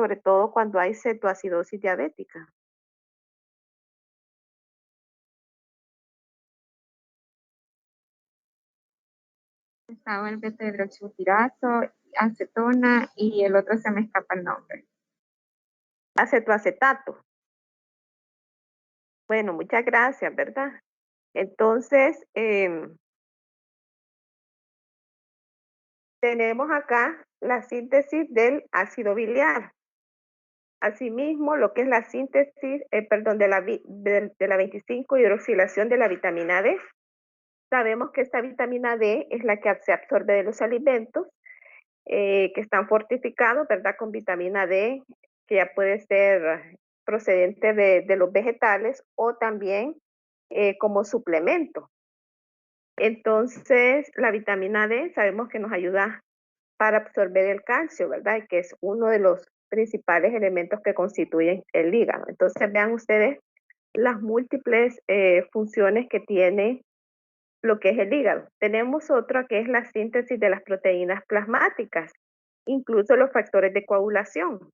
sobre todo cuando hay cetoacidosis diabética. Estaba el beta-hidroxibutirato, acetona y el otro se me escapa el nombre. Acetoacetato. Bueno, muchas gracias, ¿verdad? Entonces, tenemos acá la síntesis del ácido biliar. Asimismo, lo que es la síntesis, perdón, de la 25 hidroxilación de la vitamina D. Sabemos que esta vitamina D es la que se absorbe de los alimentos que están fortificados, ¿verdad? Con vitamina D, que ya puede ser procedente de los vegetales o también como suplemento. Entonces, la vitamina D sabemos que nos ayuda para absorber el calcio, ¿verdad? Y que es uno de los principales elementos que constituyen el hígado. Entonces, vean ustedes las múltiples funciones que tiene lo que es el hígado. Tenemos otra que es la síntesis de las proteínas plasmáticas, incluso los factores de coagulación.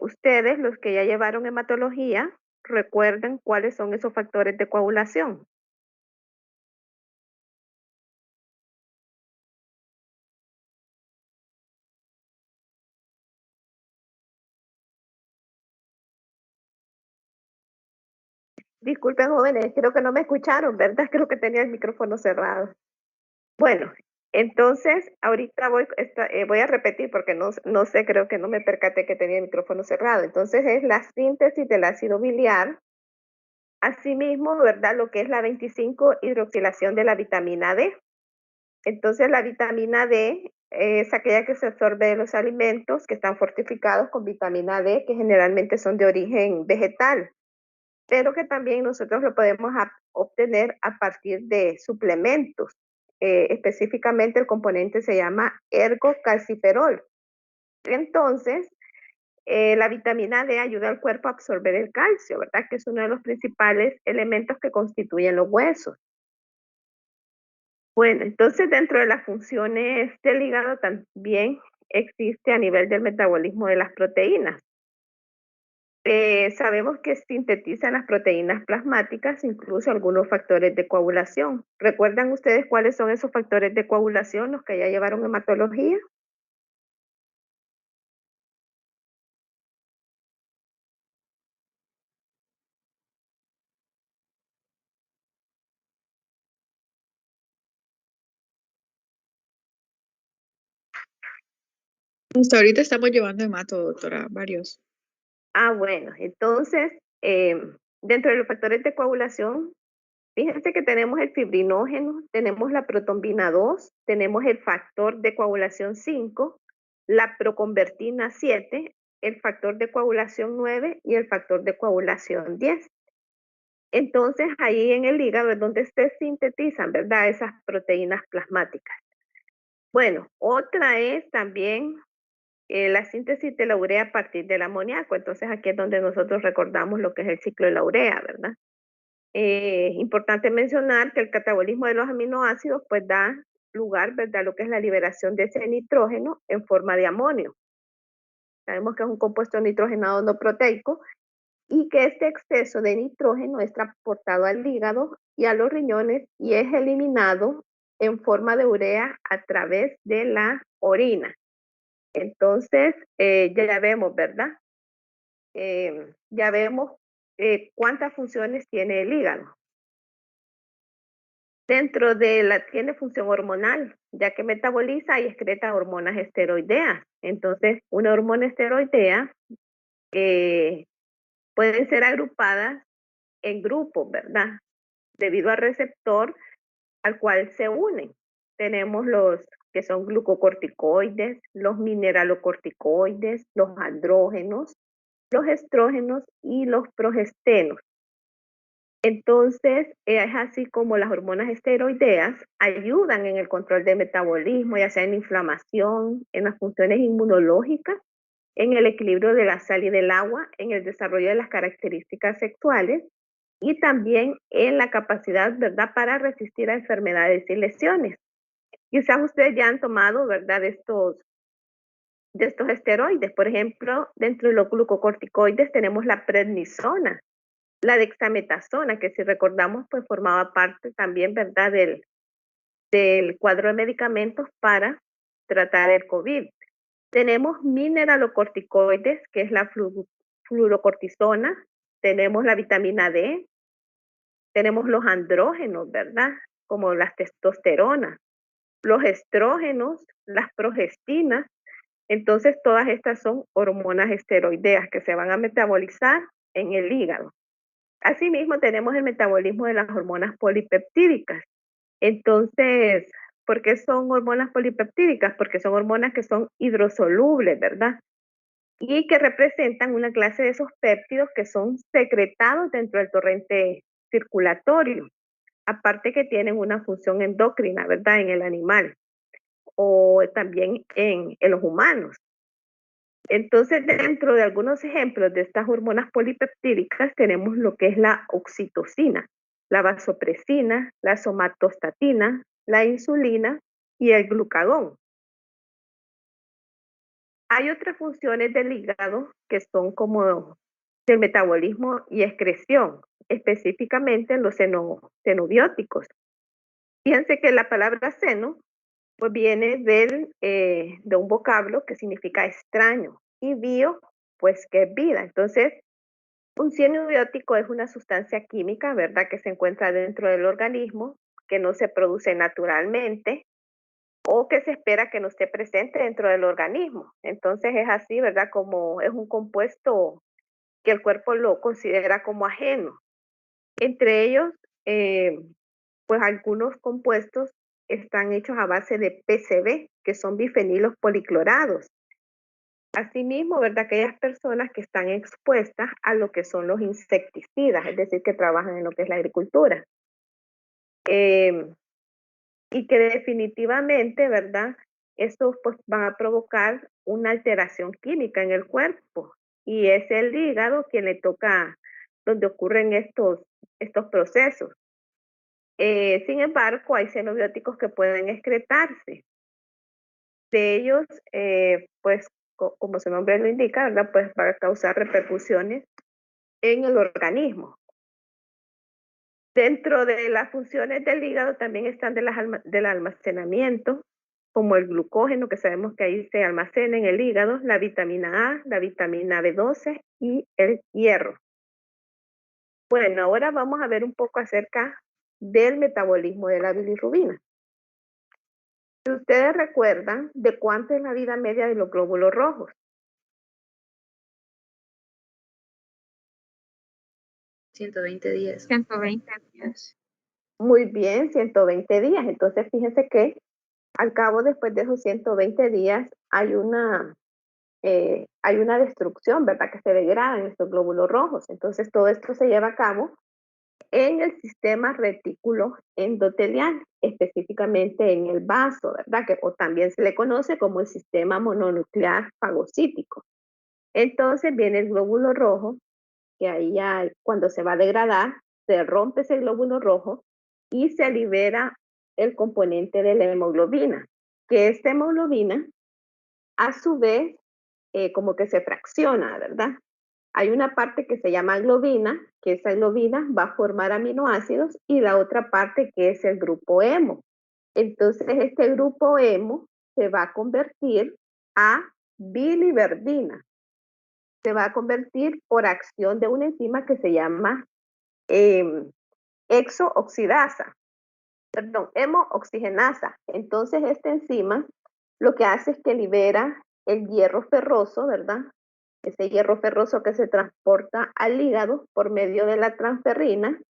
Ustedes, los que ya llevaron hematología, recuerden cuáles son esos factores de coagulación. Disculpen, jóvenes, creo que no me escucharon, ¿verdad? Creo que tenía el micrófono cerrado. Bueno, entonces ahorita voy a repetir porque no sé, creo que no me percaté que tenía el micrófono cerrado. Entonces es la síntesis del ácido biliar, asimismo, ¿verdad? Lo que es la 25 hidroxilación de la vitamina D. Entonces la vitamina D es aquella que se absorbe de los alimentos que están fortificados con vitamina D, que generalmente son de origen vegetal, pero que también nosotros lo podemos obtener a partir de suplementos. Específicamente el componente se llama ergocalciferol. Entonces, la vitamina D ayuda al cuerpo a absorber el calcio, ¿verdad? Que es uno de los principales elementos que constituyen los huesos. Bueno, entonces dentro de las funciones del hígado también existe a nivel del metabolismo de las proteínas. Sabemos que sintetizan las proteínas plasmáticas, incluso algunos factores de coagulación. ¿Recuerdan ustedes cuáles son esos factores de coagulación, los que ya llevaron hematología? Hasta ahorita estamos llevando hemato, doctora, varios. Ah, bueno, entonces, dentro de los factores de coagulación, fíjense que tenemos el fibrinógeno, tenemos la protombina 2, tenemos el factor de coagulación 5, la proconvertina 7, el factor de coagulación 9 y el factor de coagulación 10. Entonces, ahí en el hígado es donde se sintetizan, ¿verdad? Esas proteínas plasmáticas. Bueno, otra es también la síntesis de la urea a partir del amoníaco. Entonces, aquí es donde nosotros recordamos lo que es el ciclo de la urea, ¿verdad? Importante mencionar que el catabolismo de los aminoácidos pues da lugar, ¿verdad?, a lo que es la liberación de ese nitrógeno en forma de amonio. Sabemos que es un compuesto nitrogenado no proteico y que este exceso de nitrógeno es transportado al hígado y a los riñones y es eliminado en forma de urea a través de la orina. Entonces, ya vemos, ¿verdad? Ya vemos cuántas funciones tiene el hígado. Dentro de la tiene función hormonal, ya que metaboliza y excreta hormonas esteroideas. Entonces, una hormona esteroidea eh, pueden ser agrupadas en grupos, ¿verdad? Debido al receptor al cual se unen. Tenemos los que son glucocorticoides, los mineralocorticoides, los andrógenos, los estrógenos y los progestenos. Entonces, es así como las hormonas esteroideas ayudan en el control del metabolismo, ya sea en la inflamación, en las funciones inmunológicas, en el equilibrio de la sal y del agua, en el desarrollo de las características sexuales y también en la capacidad, ¿verdad?, para resistir a enfermedades y lesiones. Quizás ustedes ya han tomado, ¿verdad?, estos de estos esteroides. Por ejemplo, dentro de los glucocorticoides tenemos la prednisona, la dexametasona, que si recordamos, pues formaba parte también, ¿verdad?, del cuadro de medicamentos para tratar el COVID. Tenemos mineralocorticoides, que es la fluorocortisona, tenemos la vitamina D, tenemos los andrógenos, ¿verdad?, como las testosteronas, los estrógenos, las progestinas. Entonces, todas estas son hormonas esteroideas que se van a metabolizar en el hígado. Asimismo, tenemos el metabolismo de las hormonas polipeptídicas. Entonces, ¿por qué son hormonas polipeptídicas? Porque son hormonas que son hidrosolubles, ¿verdad? Y que representan una clase de esos péptidos que son secretados dentro del torrente circulatorio. Aparte que tienen una función endocrina, ¿verdad? En el animal o también en los humanos. Entonces, dentro de algunos ejemplos de estas hormonas polipeptídicas tenemos lo que es la oxitocina, la vasopresina, la somatostatina, la insulina y el glucagón. Hay otras funciones del hígado que son como el metabolismo y excreción, específicamente en los xenobióticos. Fíjense que la palabra seno pues viene de un vocablo que significa extraño y bio, pues que es vida. Entonces, un xenobiótico es una sustancia química, ¿verdad?, que se encuentra dentro del organismo, que no se produce naturalmente o que se espera que no esté presente dentro del organismo. Entonces es así, ¿verdad?, como es un compuesto que el cuerpo lo considera como ajeno. Entre ellos, eh, pues algunos compuestos están hechos a base de PCB, que son bifenilos policlorados. Asimismo, ¿verdad?, aquellas personas que están expuestas a lo que son los insecticidas, es decir, que trabajan en lo que es la agricultura. Y que definitivamente, ¿verdad?, estos pues van a provocar una alteración química en el cuerpo. Y es el hígado quien le toca, donde ocurren estos procesos. Sin embargo, hay xenobióticos que pueden excretarse. De ellos, pues, como su nombre lo indica, ¿verdad?, pues va a causar repercusiones en el organismo. Dentro de las funciones del hígado también están del almacenamiento, como el glucógeno, que sabemos que ahí se almacena en el hígado, la vitamina A, la vitamina B12 y el hierro. Bueno, ahora vamos a ver un poco acerca del metabolismo de la bilirrubina. Si ustedes recuerdan, ¿de cuánto es la vida media de los glóbulos rojos? 120 días. 120 días. Muy bien, 120 días. Entonces, fíjense que al cabo, después de esos 120 días, hay una destrucción, ¿verdad?, que se degradan estos glóbulos rojos. Entonces, todo esto se lleva a cabo en el sistema retículo endotelial, específicamente en el vaso, ¿verdad?, o también se le conoce como el sistema mononuclear fagocítico. Entonces viene el glóbulo rojo, que ahí ya cuando se va a degradar, se rompe ese glóbulo rojo y se libera el componente de la hemoglobina, que esta hemoglobina, a su vez, como que se fracciona, ¿verdad? Hay una parte que se llama globina, que esa globina va a formar aminoácidos, y la otra parte que es el grupo hemo. Entonces, este grupo hemo se va a convertir a biliverdina. Se va a convertir por acción de una enzima que se llama exooxidasa, perdón, hemooxigenasa. Entonces, esta enzima lo que hace es que libera el hierro ferroso, ¿verdad? Ese hierro ferroso que se transporta al hígado por medio de la transferrina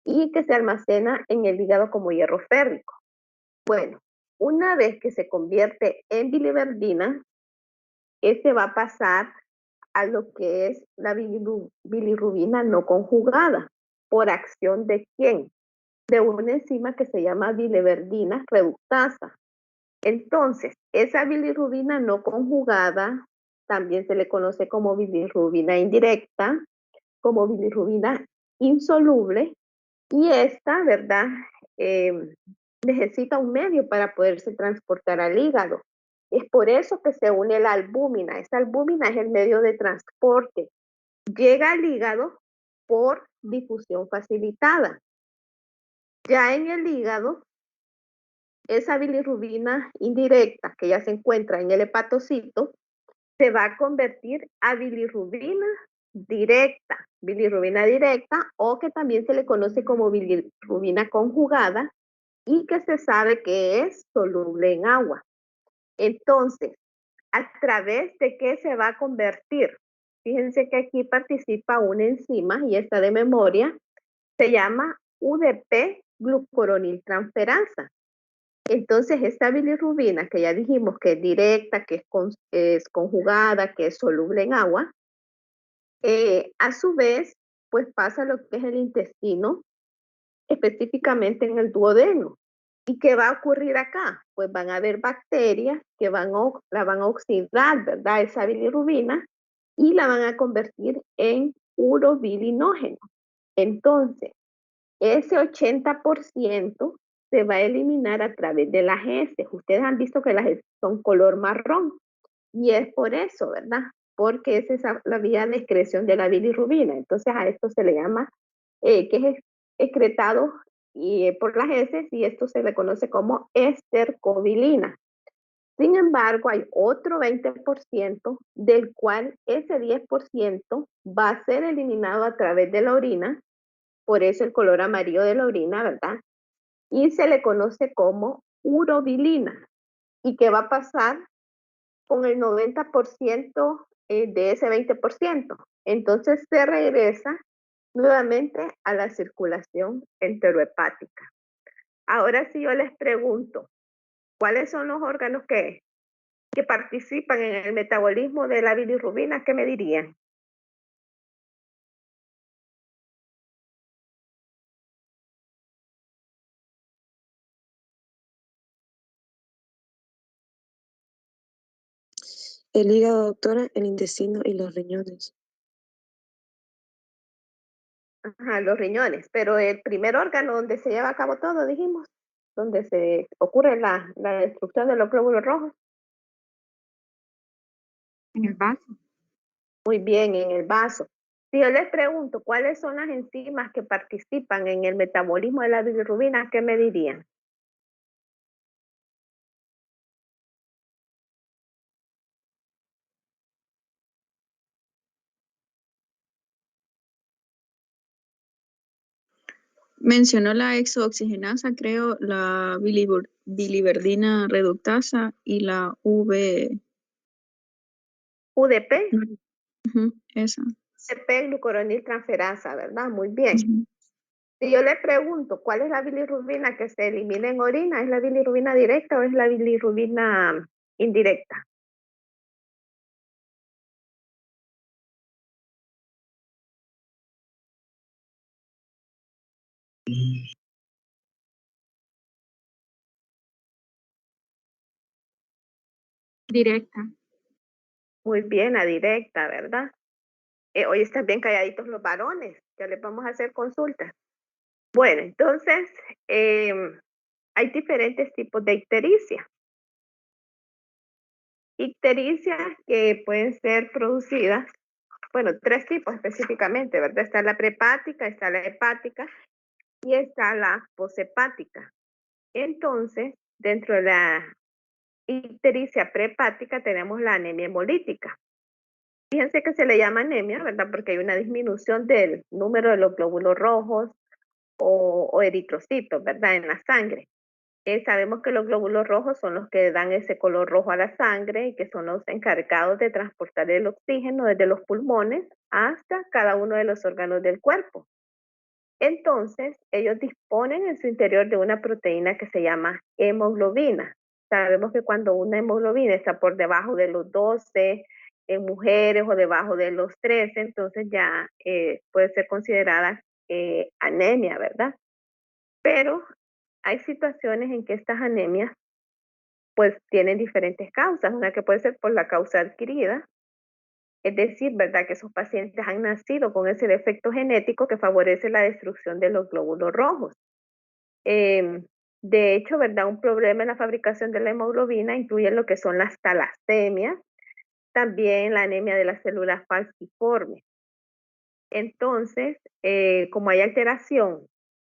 y que se almacena en el hígado como hierro férrico. Bueno, una vez que se convierte en biliverdina, este va a pasar a lo que es la bilirrubina no conjugada. ¿Por acción de quién? De una enzima que se llama biliverdina reductasa. Entonces, esa bilirrubina no conjugada también se le conoce como bilirrubina indirecta, como bilirrubina insoluble, y esta, ¿verdad?, necesita un medio para poderse transportar al hígado. Es por eso que se une la albúmina. Esa albúmina es el medio de transporte. Llega al hígado por difusión facilitada. Ya en el hígado, esa bilirrubina indirecta que ya se encuentra en el hepatocito se va a convertir a bilirrubina directa o que también se le conoce como bilirrubina conjugada y que se sabe que es soluble en agua. Entonces, ¿a través de qué se va a convertir? Fíjense que aquí participa una enzima y esta de memoria se llama UDP glucuroniltransferasa. Entonces, esta bilirrubina que ya dijimos que es directa, que es conjugada, que es soluble en agua, a su vez, pues pasa lo que es el intestino, específicamente en el duodeno. ¿Y qué va a ocurrir acá? Pues van a haber bacterias que la van a oxidar, ¿verdad? Esa bilirrubina y la van a convertir en urobilinógeno. Entonces, ese 80% se va a eliminar a través de las heces. Ustedes han visto que las heces son color marrón y es por eso, ¿verdad? Porque esa es la vía de excreción de la bilirrubina. Entonces a esto se le llama que es excretado por las heces y esto se le conoce como estercobilina. Sin embargo, hay otro 20% del cual ese 10% va a ser eliminado a través de la orina, por eso el color amarillo de la orina, ¿verdad? Y se le conoce como urobilina. ¿Y qué va a pasar con el 90% de ese 20%? Entonces se regresa nuevamente a la circulación enterohepática. Ahora sí yo les pregunto, ¿cuáles son los órganos que participan en el metabolismo de la bilirrubina? ¿Qué me dirían? El hígado, doctora, el intestino y los riñones. Ajá, los riñones, pero el primer órgano donde se lleva a cabo todo, dijimos, donde se ocurre la destrucción de los glóbulos rojos. En el vaso. Muy bien, en el vaso. Si yo les pregunto cuáles son las enzimas que participan en el metabolismo de la bilirrubina, ¿qué me dirían? Mencionó la exooxigenasa, creo, la biliverdina reductasa y la V. UDP, Ujú, esa. UDP glucuroniltransferasa, ¿verdad? Muy bien. Ujú. Si yo le pregunto cuál es la bilirrubina que se elimina en orina, ¿es la bilirrubina directa o es la bilirrubina indirecta? Directa. Muy bien, la directa, ¿verdad? Hoy están bien calladitos los varones, ya les vamos a hacer consultas. Bueno, entonces, hay diferentes tipos de ictericia. Ictericias que pueden ser producidas, bueno, tres tipos específicamente, ¿verdad? Está la prehepática, está la hepática y está la poshepática. Entonces, dentro de la ictericia prehepática tenemos la anemia hemolítica. Fíjense que se le llama anemia, ¿verdad? Porque hay una disminución del número de los glóbulos rojos o eritrocitos, ¿verdad? En la sangre. Sabemos que los glóbulos rojos son los que dan ese color rojo a la sangre y que son los encargados de transportar el oxígeno desde los pulmones hasta cada uno de los órganos del cuerpo. Entonces, ellos disponen en su interior de una proteína que se llama hemoglobina. Sabemos que cuando una hemoglobina está por debajo de los 12 en mujeres o debajo de los 13, entonces ya puede ser considerada anemia, ¿verdad? Pero hay situaciones en que estas anemias pues tienen diferentes causas, una que puede ser por la causa adquirida, es decir, ¿verdad? Que esos pacientes han nacido con ese defecto genético que favorece la destrucción de los glóbulos rojos. De hecho, ¿verdad? Un problema en la fabricación de la hemoglobina incluye lo que son las talasemias, también la anemia de las células falciformes. Entonces, como hay alteración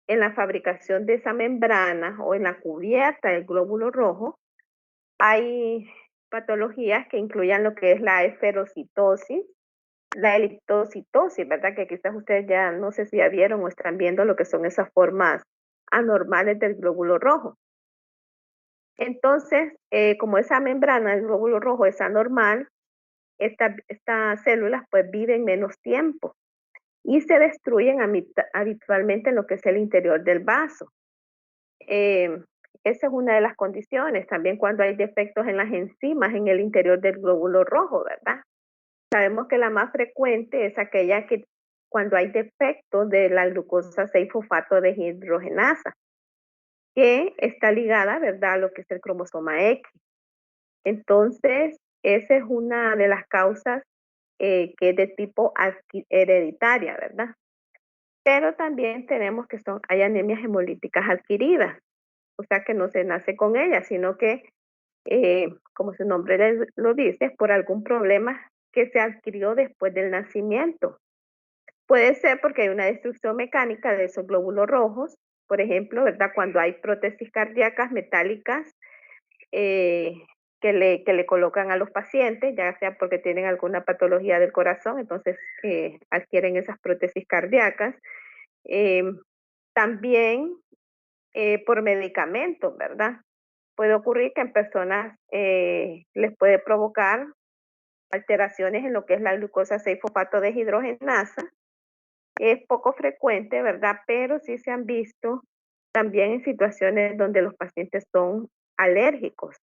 en la fabricación de esa membrana o en la cubierta del glóbulo rojo, hay patologías que incluyan lo que es la esferocitosis, la eritocitosis, ¿verdad? Que quizás ustedes ya no sé si ya vieron o están viendo lo que son esas formas anormales del glóbulo rojo. Entonces, como esa membrana del glóbulo rojo es anormal, estas células pues viven menos tiempo y se destruyen habitualmente en lo que es el interior del vaso. Esa es una de las condiciones. También cuando hay defectos en las enzimas en el interior del glóbulo rojo, ¿verdad? Sabemos que la más frecuente es aquella que cuando hay defectos de la glucosa 6-fosfato deshidrogenasa, que está ligada, ¿verdad?, a lo que es el cromosoma X. Entonces, esa es una de las causas que es de tipo hereditaria, ¿verdad? Pero también tenemos que hay anemias hemolíticas adquiridas, o sea que no se nace con ellas, sino que, como su nombre lo dice, es por algún problema que se adquirió después del nacimiento. Puede ser porque hay una destrucción mecánica de esos glóbulos rojos, por ejemplo, ¿verdad? Cuando hay prótesis cardíacas metálicas eh, que le colocan a los pacientes, ya sea porque tienen alguna patología del corazón, entonces adquieren esas prótesis cardíacas. Eh, También por medicamentos, ¿verdad? Puede ocurrir que en personas les puede provocar alteraciones en lo que es la glucosa 6-fosfato deshidrogenasa. Es poco frecuente, ¿verdad? Pero sí se han visto también en situaciones donde los pacientes son alérgicos,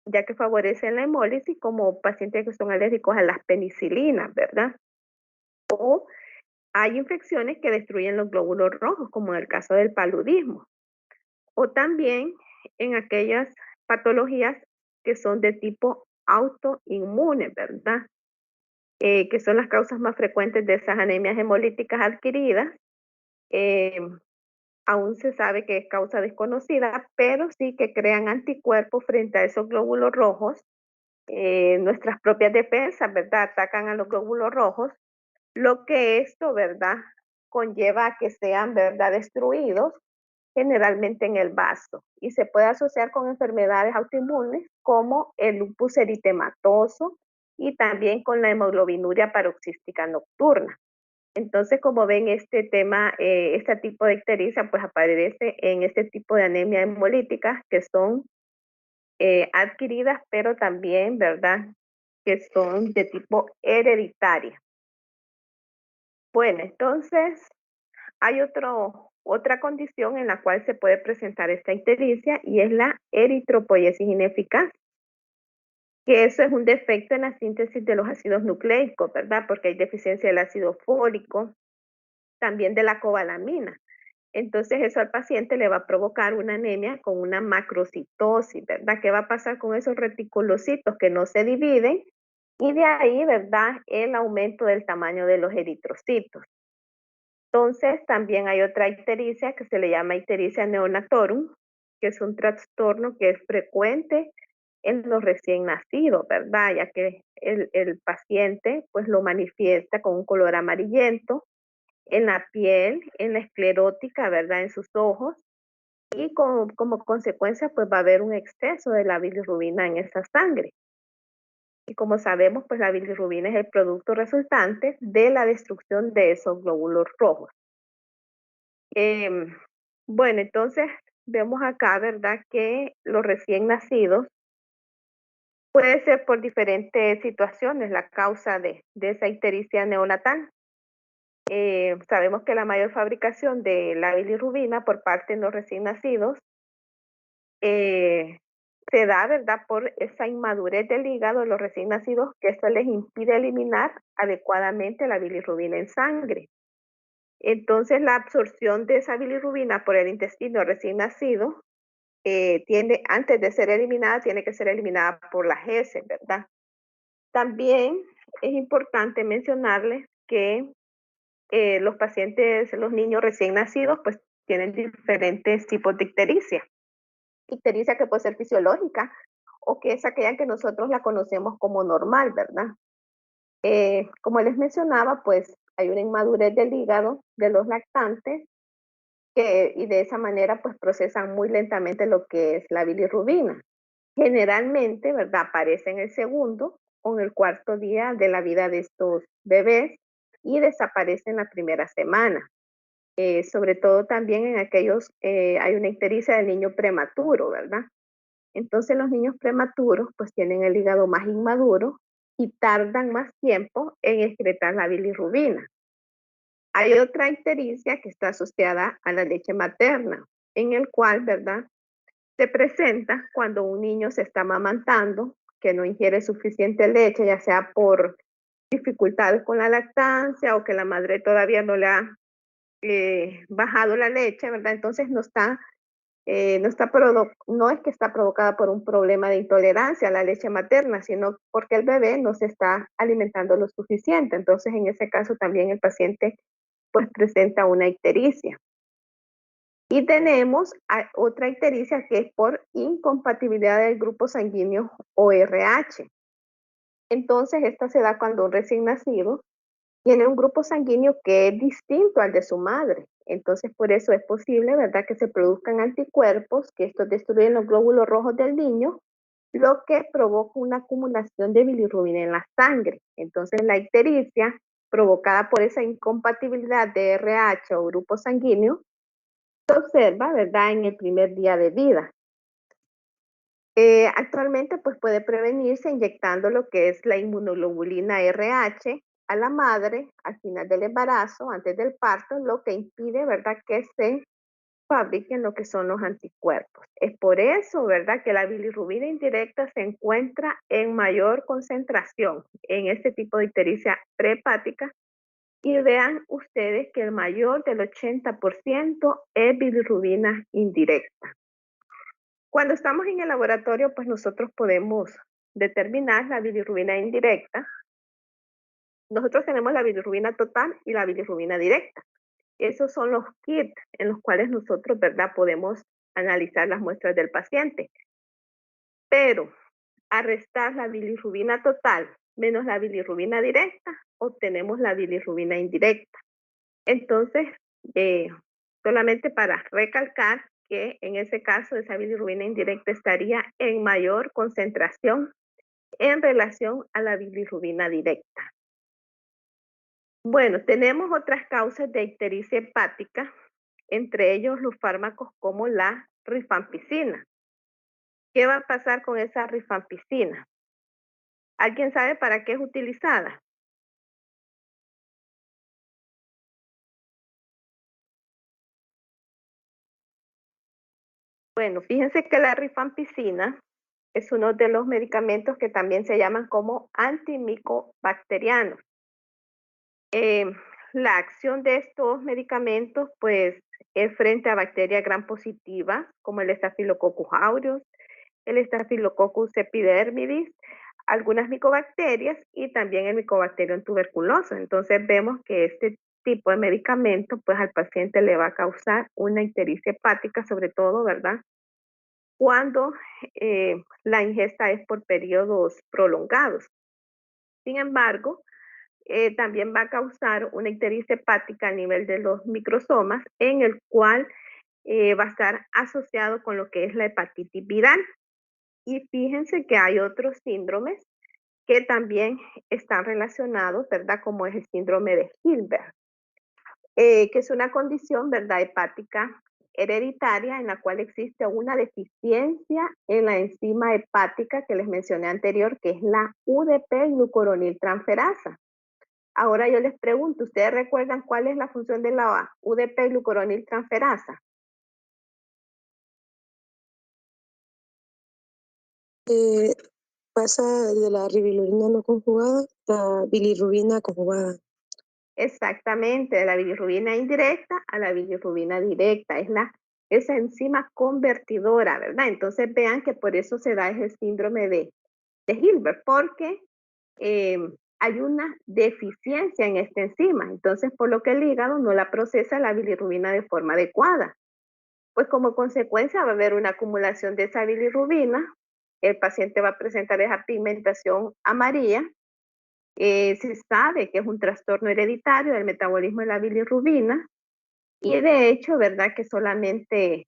ya que favorecen la hemólisis como pacientes que son alérgicos a las penicilinas, ¿verdad? O hay infecciones que destruyen los glóbulos rojos, como en el caso del paludismo. O también en aquellas patologías que son de tipo autoinmune, ¿verdad? Que son las causas más frecuentes de esas anemias hemolíticas adquiridas. Eh, Aún se sabe que es causa desconocida, pero sí que crean anticuerpos frente a esos glóbulos rojos. Nuestras propias defensas, ¿verdad? Atacan a los glóbulos rojos, lo que esto, ¿verdad? Conlleva a que sean, ¿verdad? Destruidos generalmente en el vaso y se puede asociar con enfermedades autoinmunes como el lupus eritematoso y también con la hemoglobinuria paroxística nocturna. Entonces, como ven, este tema, este tipo de ictericia, pues aparece en este tipo de anemia hemolíticas que son adquiridas, pero también, ¿verdad?, que son de tipo hereditaria. Bueno, entonces, hay otra condición en la cual se puede presentar esta ictericia y es la eritropoiesis ineficaz, que eso es un defecto en la síntesis de los ácidos nucleicos, ¿verdad? Porque hay deficiencia del ácido fólico, también de la cobalamina. Entonces eso al paciente le va a provocar una anemia con una macrocitosis, ¿verdad? ¿Qué va a pasar con esos reticulocitos que no se dividen? Y de ahí, ¿verdad?, el aumento del tamaño de los eritrocitos. Entonces, también hay otra ictericia que se le llama ictericia neonatorum, que es un trastorno que es frecuente en los recién nacidos, ¿verdad? Ya que el paciente pues lo manifiesta con un color amarillento en la piel, en la esclerótica, ¿verdad? En sus ojos y como consecuencia pues va a haber un exceso de la bilirrubina en esa sangre. Y como sabemos, pues la bilirrubina es el producto resultante de la destrucción de esos glóbulos rojos. Bueno, entonces vemos acá, ¿verdad?, que los recién nacidos puede ser por diferentes situaciones la causa de esa ictericia neonatal. Sabemos que la mayor fabricación de la bilirrubina por parte de los recién nacidos se da, ¿verdad?, por esa inmadurez del hígado de los recién nacidos, que esto les impide eliminar adecuadamente la bilirrubina en sangre. Entonces, la absorción de esa bilirrubina por el intestino recién nacido antes de ser eliminada, tiene que ser eliminada por las heces, ¿verdad? También es importante mencionarles que los pacientes, los niños recién nacidos, pues tienen diferentes tipos de ictericia. ictericia que puede ser fisiológica o que es aquella que nosotros la conocemos como normal, ¿verdad? Como les mencionaba, pues hay una inmadurez del hígado de los lactantes y de esa manera pues procesan muy lentamente lo que es la bilirrubina. Generalmente, ¿verdad? Aparece en el segundo o en el cuarto día de la vida de estos bebés y desaparece en la primera semana. Sobre todo también en aquellos, hay una ictericia del niño prematuro, ¿verdad? Entonces los niños prematuros pues tienen el hígado más inmaduro y tardan más tiempo en excretar la bilirrubina. Hay otra ictericia que está asociada a la leche materna, en el cual, ¿verdad? Se presenta cuando un niño se está amamantando, que no ingiere suficiente leche, ya sea por dificultades con la lactancia o que la madre todavía no le ha bajado la leche, ¿verdad? Entonces no es que está provocada por un problema de intolerancia a la leche materna, sino porque el bebé no se está alimentando lo suficiente. Entonces, en ese caso también el paciente pues presenta una ictericia. Y tenemos otra ictericia que es por incompatibilidad del grupo sanguíneo o RH. Entonces, esta se da cuando un recién nacido tiene un grupo sanguíneo que es distinto al de su madre. Entonces, por eso es posible, ¿verdad?, que se produzcan anticuerpos, que estos destruyen los glóbulos rojos del niño, lo que provoca una acumulación de bilirrubina en la sangre. Entonces, la ictericia provocada por esa incompatibilidad de RH o grupo sanguíneo se observa, ¿verdad?, en el primer día de vida. Actualmente, pues puede prevenirse inyectando lo que es la inmunoglobulina RH a la madre al final del embarazo, antes del parto, lo que impide, ¿verdad?, que se fabriquen lo que son los anticuerpos. Es por eso, ¿verdad?, que la bilirrubina indirecta se encuentra en mayor concentración en este tipo de ictericia prehepática. Y vean ustedes que el mayor del 80% es bilirrubina indirecta. Cuando estamos en el laboratorio, pues nosotros podemos determinar la bilirrubina indirecta. Nosotros tenemos la bilirrubina total y la bilirrubina directa. Esos son los kits en los cuales nosotros, ¿verdad?, podemos analizar las muestras del paciente. Pero al restar la bilirrubina total menos la bilirrubina directa, obtenemos la bilirrubina indirecta. Entonces, solamente para recalcar que en ese caso esa bilirrubina indirecta estaría en mayor concentración en relación a la bilirrubina directa. Bueno, tenemos otras causas de ictericia hepática, entre ellos los fármacos como la rifampicina. ¿Qué va a pasar con esa rifampicina? ¿Alguien sabe para qué es utilizada? Bueno, fíjense que la rifampicina es uno de los medicamentos que también se llaman como antimicobacterianos. La acción de estos medicamentos, pues, es frente a bacterias gram positivas, como el Staphylococcus aureus, el Staphylococcus epidermidis, algunas micobacterias y también el Mycobacterium tuberculosis. Entonces vemos que este tipo de medicamento, pues al paciente le va a causar una ictericia hepática, sobre todo, ¿verdad?, cuando la ingesta es por periodos prolongados. Sin embargo, también va a causar una ictericia hepática a nivel de los microsomas, en el cual va a estar asociado con lo que es la hepatitis viral. Y fíjense que hay otros síndromes que también están relacionados, ¿verdad?, como es el síndrome de Hilbert, que es una condición, ¿verdad?, hepática hereditaria en la cual existe una deficiencia en la enzima hepática que les mencioné anterior, que es la UDP-glucuroniltransferasa. Ahora yo les pregunto, ¿ustedes recuerdan cuál es la función de la UDP-glucuroniltransferasa? Pasa de la bilirrubina no conjugada a bilirrubina conjugada. Exactamente, de la bilirrubina indirecta a la bilirrubina directa. Es esa enzima convertidora, ¿verdad? Entonces vean que por eso se da ese síndrome de Hilbert, porque hay una deficiencia en esta enzima. Entonces, por lo que el hígado no la procesa la bilirrubina de forma adecuada. pues como consecuencia va a haber una acumulación de esa bilirrubina, el paciente va a presentar esa pigmentación amarilla. Se sabe que es un trastorno hereditario del metabolismo de la bilirrubina y de hecho, ¿verdad? Que solamente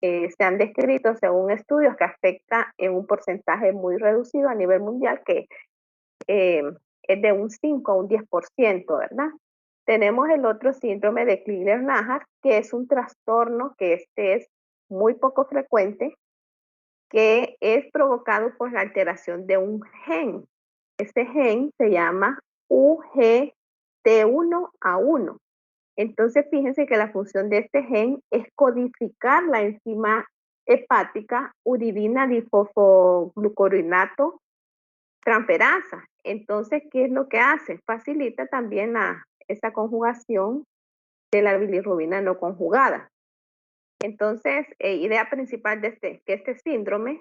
se han descrito según estudios que afecta en un porcentaje muy reducido a nivel mundial, que es de un 5 a un 10%, ¿verdad? Tenemos el otro síndrome de Crigler-Najjar, que es un trastorno que este es muy poco frecuente, que es provocado por la alteración de un gen. Este gen se llama UGT1A1. Entonces, fíjense que la función de este gen es codificar la enzima hepática uridina difosfoglucurinato transferasa. Entonces, ¿qué es lo que hace? Facilita también esa conjugación de la bilirrubina no conjugada. Entonces, idea principal de que este síndrome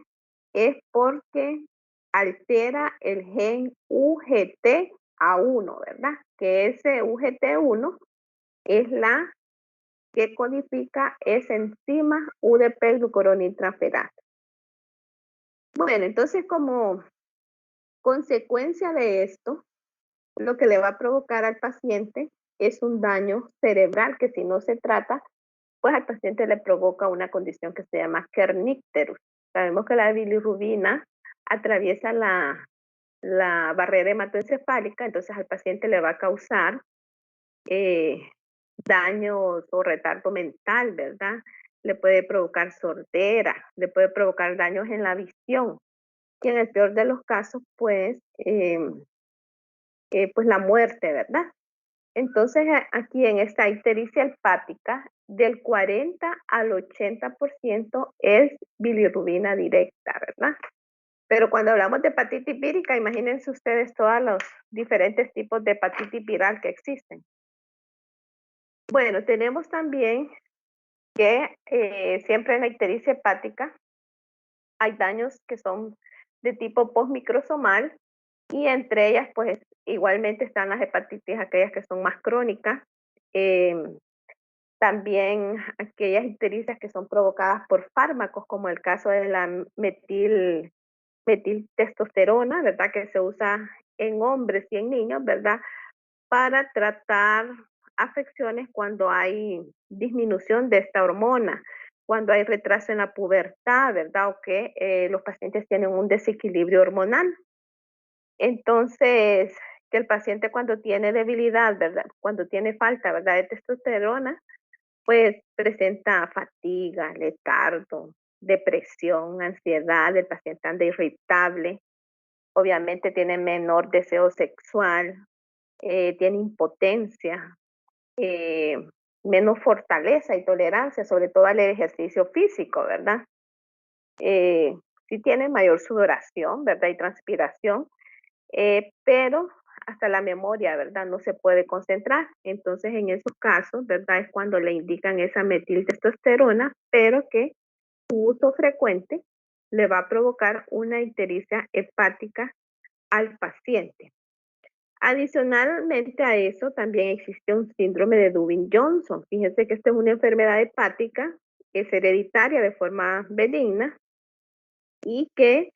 es porque altera el gen UGT1, ¿verdad? Que ese UGT1 es la que codifica esa enzima UDP-glucuroniltransferasa. Bueno, entonces como consecuencia de esto, lo que le va a provocar al paciente es un daño cerebral que si no se trata, pues al paciente le provoca una condición que se llama kernicterus. Sabemos que la bilirrubina atraviesa la barrera hematoencefálica, entonces al paciente le va a causar daños o retardo mental, ¿verdad? Le puede provocar sordera, le puede provocar daños en la visión y en el peor de los casos, pues la muerte, ¿verdad? Entonces, aquí en esta ictericia hepática, del 40 al 80% es bilirrubina directa, ¿verdad? Pero cuando hablamos de hepatitis vírica, imagínense ustedes todos los diferentes tipos de hepatitis viral que existen. Bueno, tenemos también que siempre en la ictericia hepática hay daños que son de tipo postmicrosomal y entre ellas pues igualmente están las hepatitis aquellas que son más crónicas, también aquellas ictericias que son provocadas por fármacos como el caso de la metiltestosterona, ¿verdad? Que se usa en hombres y en niños, ¿verdad? Para tratar afecciones cuando hay disminución de esta hormona, cuando hay retraso en la pubertad, ¿verdad? O que los pacientes tienen un desequilibrio hormonal. Entonces, que el paciente cuando tiene debilidad, ¿verdad? Cuando tiene falta, ¿verdad? De testosterona, pues presenta fatiga, letargo, depresión, ansiedad, el paciente anda irritable, obviamente tiene menor deseo sexual, tiene impotencia, menos fortaleza y tolerancia, sobre todo al ejercicio físico, ¿verdad? Sí tiene mayor sudoración, ¿verdad? Y transpiración, pero hasta la memoria, ¿verdad? No se puede concentrar. Entonces, en esos casos, ¿verdad? Es cuando le indican esa metiltestosterona, pero que su uso frecuente le va a provocar una ictericia hepática al paciente. Adicionalmente a eso, también existe un síndrome de Dubin-Johnson. Fíjense que esta es una enfermedad hepática que es hereditaria de forma benigna y que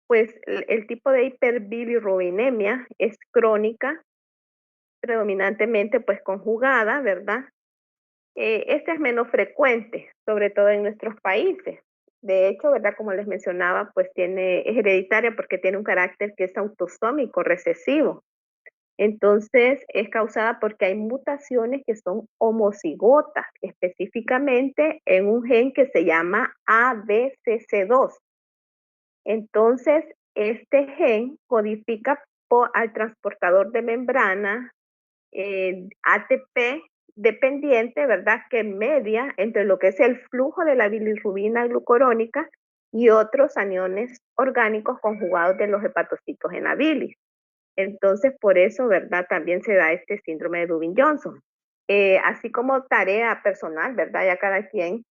pues el tipo de hiperbilirrubinemia es crónica, predominantemente pues conjugada, ¿verdad? Esta es menos frecuente, sobre todo en nuestros países. De hecho, ¿verdad? Como les mencionaba, pues es hereditaria porque tiene un carácter que es autosómico recesivo. Entonces, es causada porque hay mutaciones que son homocigotas, específicamente en un gen que se llama ABCC2. Entonces, este gen codifica al transportador de membrana ATP dependiente, ¿verdad? Que media entre lo que es el flujo de la bilirrubina glucurónica y otros aniones orgánicos conjugados de los hepatocitos en la bilis. Entonces, por eso, ¿verdad? También se da este síndrome de Dubin-Johnson. Así como tarea personal, ¿verdad? Ya cada quien,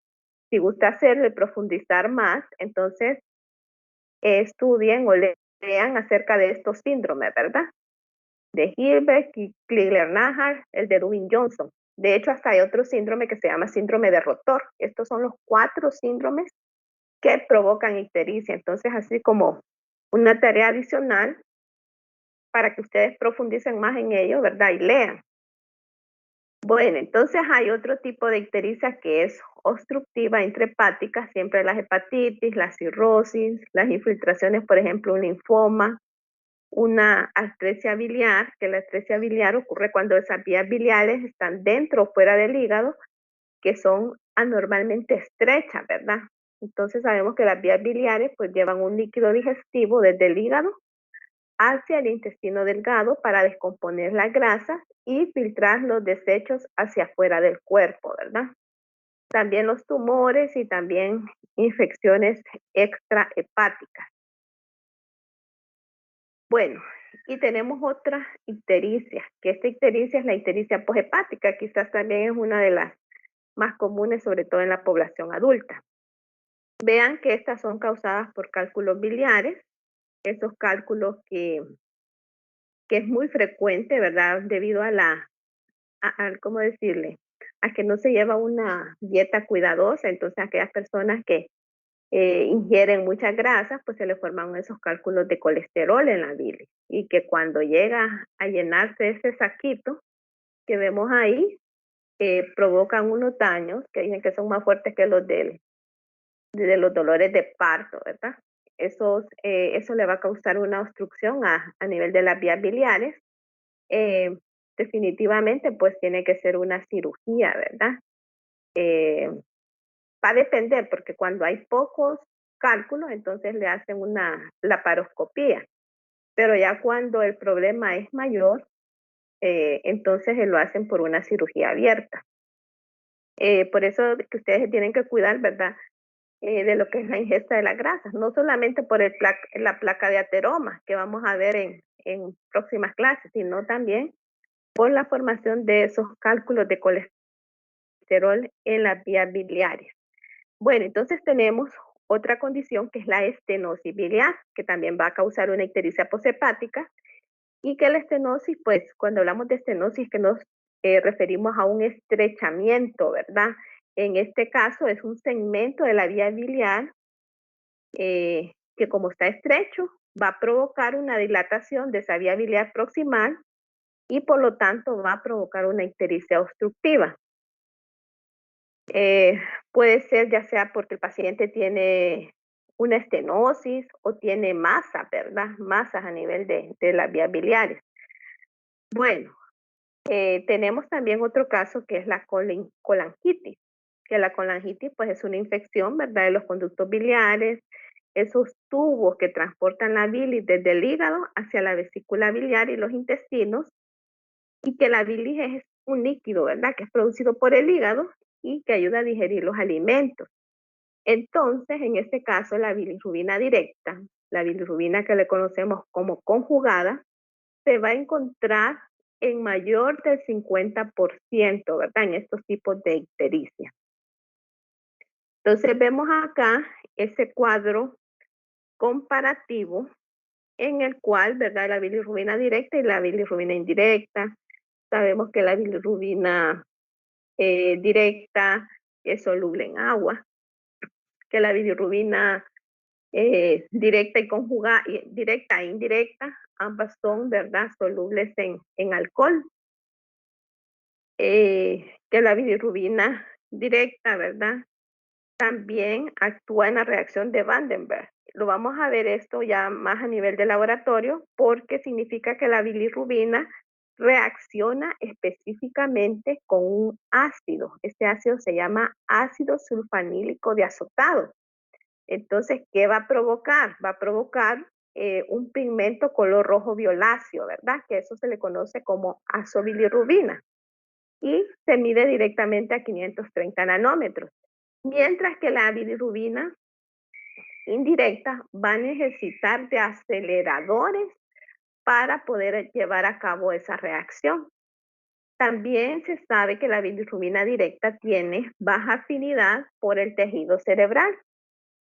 si gusta hacerlo y profundizar más, entonces estudien o lean acerca de estos síndromes, ¿verdad? De Hilbert, Crigler-Najjar, el de Dubin-Johnson. De hecho, hasta hay otro síndrome que se llama síndrome de rotor. Estos son los 4 síndromes que provocan ictericia. Entonces, así como una tarea adicional para que ustedes profundicen más en ello, ¿verdad? Y lean. Bueno, entonces hay otro tipo de ictericia que es obstructiva intrahepática, siempre las hepatitis, la cirrosis, las infiltraciones, por ejemplo, un linfoma, una atresia biliar, que la atresia biliar ocurre cuando esas vías biliares están dentro o fuera del hígado, que son anormalmente estrechas, ¿verdad? Entonces sabemos que las vías biliares pues llevan un líquido digestivo desde el hígado hacia el intestino delgado para descomponer las grasas y filtrar los desechos hacia afuera del cuerpo, ¿verdad? También los tumores y también infecciones extrahepáticas. Bueno, y tenemos otra ictericia, que esta ictericia es la ictericia poshepática, quizás también es una de las más comunes, sobre todo en la población adulta. Vean que estas son causadas por cálculos biliares, esos cálculos que es muy frecuente, ¿verdad? Debido a ¿cómo decirle? A que no se lleva una dieta cuidadosa, entonces aquellas personas que ingieren muchas grasas, pues se le forman esos cálculos de colesterol en la bilis y que cuando llega a llenarse ese saquito que vemos ahí, provocan unos daños que dicen que son más fuertes que los de los dolores de parto, ¿verdad? Eso le va a causar una obstrucción a nivel de las vías biliares. Definitivamente, pues tiene que ser una cirugía, ¿verdad? Va a depender, porque cuando hay pocos cálculos, entonces le hacen una laparoscopía. Pero ya cuando el problema es mayor, entonces lo hacen por una cirugía abierta. Por eso que ustedes tienen que cuidar, ¿verdad? De lo que es la ingesta de las grasas, no solamente por la placa de ateroma que vamos a ver en próximas clases, sino también por la formación de esos cálculos de colesterol en las vías biliares. Bueno, entonces tenemos otra condición que es la estenosis biliar, que también va a causar una ictericia poshepática, y que la estenosis, pues cuando hablamos de estenosis, que nos referimos a un estrechamiento, ¿verdad? En este caso es un segmento de la vía biliar que como está estrecho, va a provocar una dilatación de esa vía biliar proximal y por lo tanto va a provocar una ictericia obstructiva. Puede ser ya sea porque el paciente tiene una estenosis o tiene masa, ¿verdad? Masas a nivel de las vías biliares. Bueno, tenemos también otro caso que es la colangitis, que la colangitis pues es una infección, ¿verdad? De los conductos biliares, esos tubos que transportan la bilis desde el hígado hacia la vesícula biliar y los intestinos, y que la bilis es un líquido, ¿verdad? Que es producido por el hígado y que ayuda a digerir los alimentos. Entonces, en este caso, la bilirrubina directa, la bilirrubina que le conocemos como conjugada, se va a encontrar en mayor del 50%, ¿verdad? En estos tipos de ictericia. Entonces, vemos acá ese cuadro comparativo en el cual, ¿verdad? La bilirrubina directa y la bilirrubina indirecta. Sabemos que la bilirrubina directa es soluble en agua, que la bilirrubina directa y conjugada, directa e indirecta, ambas son, ¿verdad?, solubles en alcohol. Que la bilirrubina directa, ¿verdad?, también actúa en la reacción de Vandenberg. Lo vamos a ver esto ya más a nivel de laboratorio porque significa que la bilirrubina reacciona específicamente con un ácido. Este ácido se llama ácido sulfanílico diazotado. Entonces, ¿qué va a provocar? Va a provocar un pigmento color rojo violáceo, ¿verdad? Que eso se le conoce como azobilirrubina y se mide directamente a 530 nanómetros. Mientras que la bilirrubina indirecta va a necesitar de aceleradores para poder llevar a cabo esa reacción. También se sabe que la bilirrubina directa tiene baja afinidad por el tejido cerebral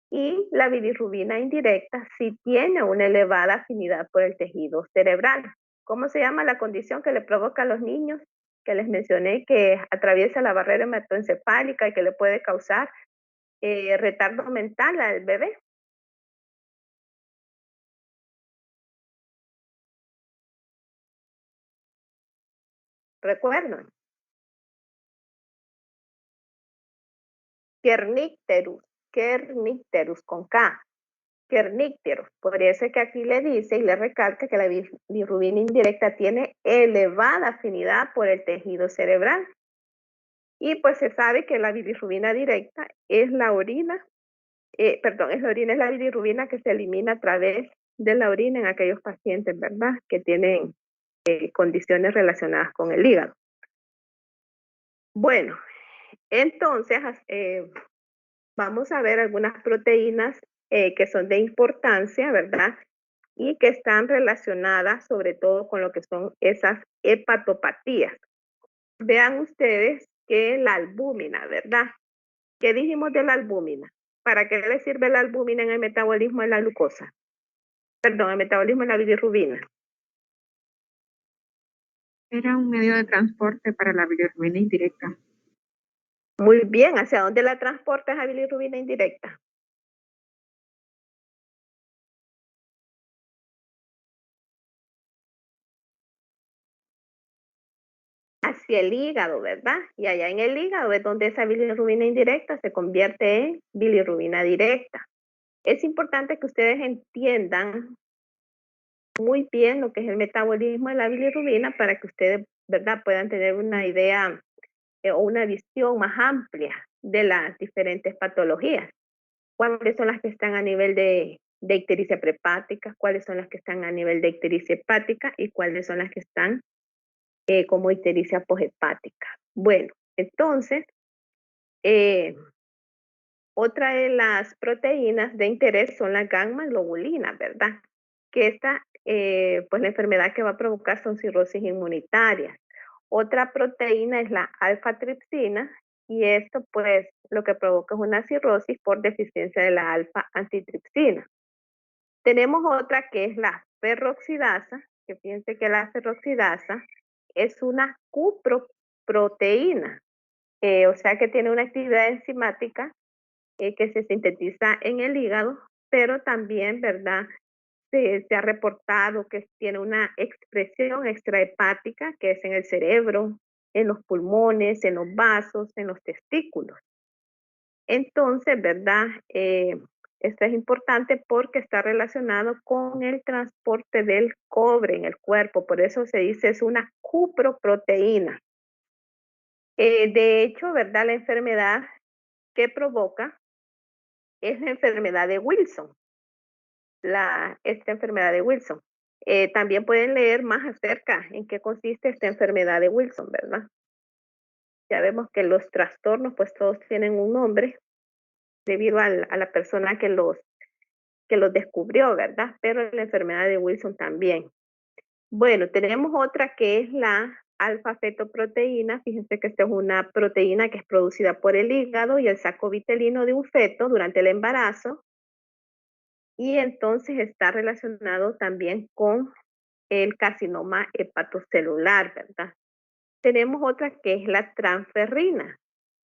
y la bilirrubina indirecta sí tiene una elevada afinidad por el tejido cerebral. ¿Cómo se llama la condición que le provoca a los niños? que les mencioné que atraviesa la barrera hematoencefálica y que le puede causar retardo mental al bebé. Recuerden. Kernicterus con K. Kernicterus. Por eso es que aquí le dice y le recalca que la bilirrubina indirecta tiene elevada afinidad por el tejido cerebral. Y pues se sabe que la bilirrubina directa es la orina, es la bilirrubina que se elimina a través de la orina en aquellos pacientes, ¿verdad? Que tienen condiciones relacionadas con el hígado. Bueno, entonces vamos a ver algunas proteínas que son de importancia, ¿verdad? Y que están relacionadas sobre todo con lo que son esas hepatopatías. Vean ustedes que la albúmina, ¿verdad? ¿Qué dijimos de la albúmina? ¿Para qué le sirve la albúmina en el metabolismo de la glucosa? Perdón, el metabolismo de la bilirrubina. Era un medio de transporte para la bilirrubina indirecta. Muy bien, ¿hacia dónde la transporta esa bilirrubina indirecta? Hacia el hígado, ¿verdad? Y allá en el hígado es donde esa bilirrubina indirecta se convierte en bilirrubina directa. Es importante que ustedes entiendan muy bien lo que es el metabolismo de la bilirrubina para que ustedes, ¿verdad?, puedan tener una idea o una visión más amplia de las diferentes patologías. ¿Cuáles son las que están a nivel de ictericia prehepática? ¿Cuáles son las que están a nivel de ictericia hepática? ¿Y cuáles son las que están como ictericia poshepática? Bueno, entonces, otra de las proteínas de interés son las gamma globulinas, ¿verdad? Que esta, pues la enfermedad que va a provocar son cirrosis inmunitarias. Otra proteína es la alfa-tripsina y esto pues lo que provoca es una cirrosis por deficiencia de la alfa-antitripsina. Tenemos otra que es la ferroxidasa, que fíjense que la ferroxidasa es una cuproproteína, o sea que tiene una actividad enzimática que se sintetiza en el hígado, pero también, ¿verdad? Se ha reportado que tiene una expresión extrahepática, que es en el cerebro, en los pulmones, en los vasos, en los testículos. Entonces, ¿verdad? Esto es importante porque está relacionado con el transporte del cobre en el cuerpo, por eso se dice es una cuproproteína. De hecho, ¿verdad? La enfermedad que provoca es la enfermedad de Wilson, esta enfermedad de Wilson. También pueden leer más acerca en qué consiste esta enfermedad de Wilson, ¿verdad? Ya vemos que los trastornos, pues todos tienen un nombre debido a la persona que los descubrió, ¿verdad? Pero la enfermedad de Wilson también. Bueno, tenemos otra que es la alfa-fetoproteína. Fíjense que esta es una proteína que es producida por el hígado y el saco vitelino de un feto durante el embarazo. Y entonces está relacionado también con el carcinoma hepatocelular, ¿verdad? Tenemos otra que es la transferrina,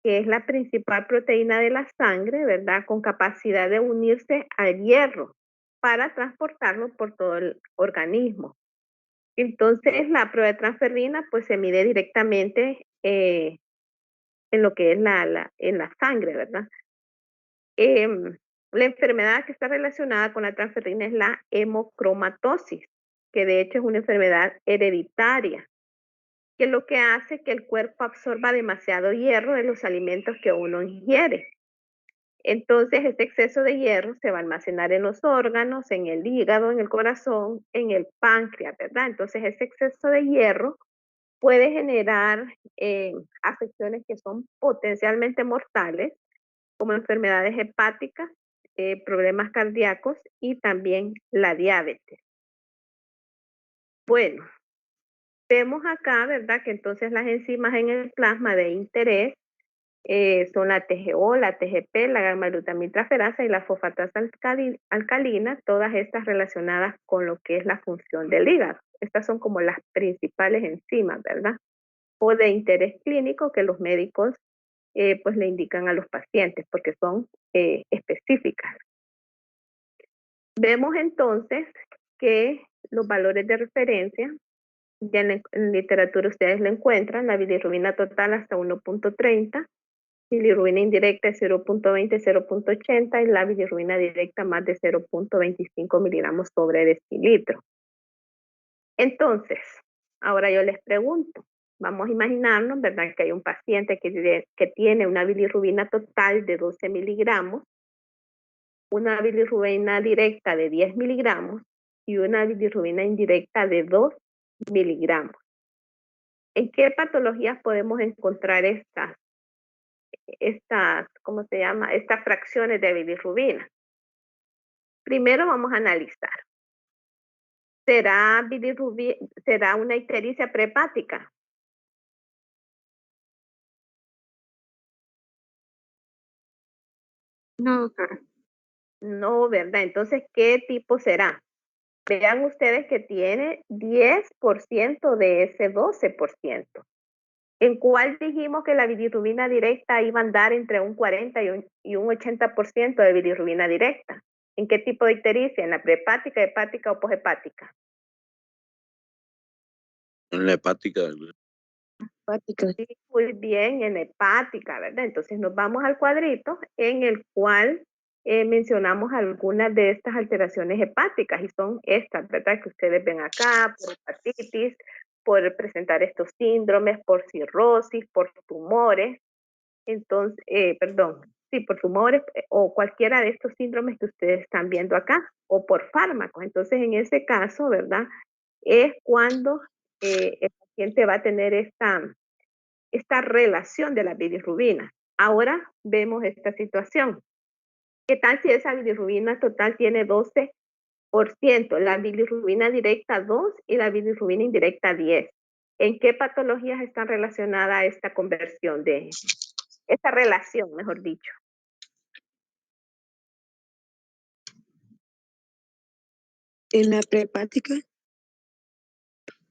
que es la principal proteína de la sangre, ¿verdad? Con capacidad de unirse al hierro para transportarlo por todo el organismo. Entonces, la prueba de transferrina, pues se mide directamente en lo que es en la sangre, ¿verdad? La enfermedad que está relacionada con la transferrina es la hemocromatosis, que de hecho es una enfermedad hereditaria, que es lo que hace que el cuerpo absorba demasiado hierro de los alimentos que uno ingiere. Entonces, este exceso de hierro se va a almacenar en los órganos, en el hígado, en el corazón, en el páncreas, ¿verdad? Entonces, ese exceso de hierro puede generar afecciones que son potencialmente mortales, como enfermedades hepáticas, problemas cardíacos y también la diabetes. Bueno, vemos acá, ¿verdad? Que entonces las enzimas en el plasma de interés son la TGO, la TGP, la gamma-glutamitraferasa y la fosfatasa alcalina, todas estas relacionadas con lo que es la función del hígado. Estas son como las principales enzimas, ¿verdad? o de interés clínico que los médicos pues le indican a los pacientes porque son específicas. Vemos entonces que los valores de referencia, ya en literatura ustedes lo encuentran, la bilirrubina total hasta 1.30, bilirrubina indirecta de 0.20, 0.80 y la bilirrubina directa más de 0.25 miligramos sobre decilitro. Entonces, ahora yo les pregunto, vamos a imaginarnos, ¿verdad?, que hay un paciente que tiene una bilirrubina total de 12 miligramos, una bilirrubina directa de 10 miligramos y una bilirrubina indirecta de 2 miligramos. ¿En qué patologías podemos encontrar ¿cómo se llama? Estas fracciones de bilirrubina? Primero vamos a analizar. ¿Será una ictericia prehepática? No, doctora. No, ¿verdad? Entonces, ¿qué tipo será? Vean ustedes que tiene 10% de ese 12%. ¿En cuál dijimos que la bilirrubina directa iba a andar entre un 40 y un 80% de bilirrubina directa? ¿En qué tipo de ictericia? ¿En la prehepática, hepática o poshepática? En la hepática. Hepática. Sí, muy bien, en hepática, ¿verdad? Entonces nos vamos al cuadrito en el cual mencionamos algunas de estas alteraciones hepáticas y son estas, ¿verdad? Que ustedes ven acá, por hepatitis, por presentar estos síndromes, por cirrosis, por tumores. Entonces, perdón, sí, por tumores o cualquiera de estos síndromes que ustedes están viendo acá o por fármacos. Entonces, en ese caso, ¿verdad? Es cuando el paciente va a tener esta relación de la bilirrubina. Ahora vemos esta situación. ¿Qué tal si esa bilirrubina total tiene 12%, la bilirrubina directa 2 y la bilirrubina indirecta 10? ¿En qué patologías están relacionadas esta conversión esta relación, mejor dicho? En la prehepática,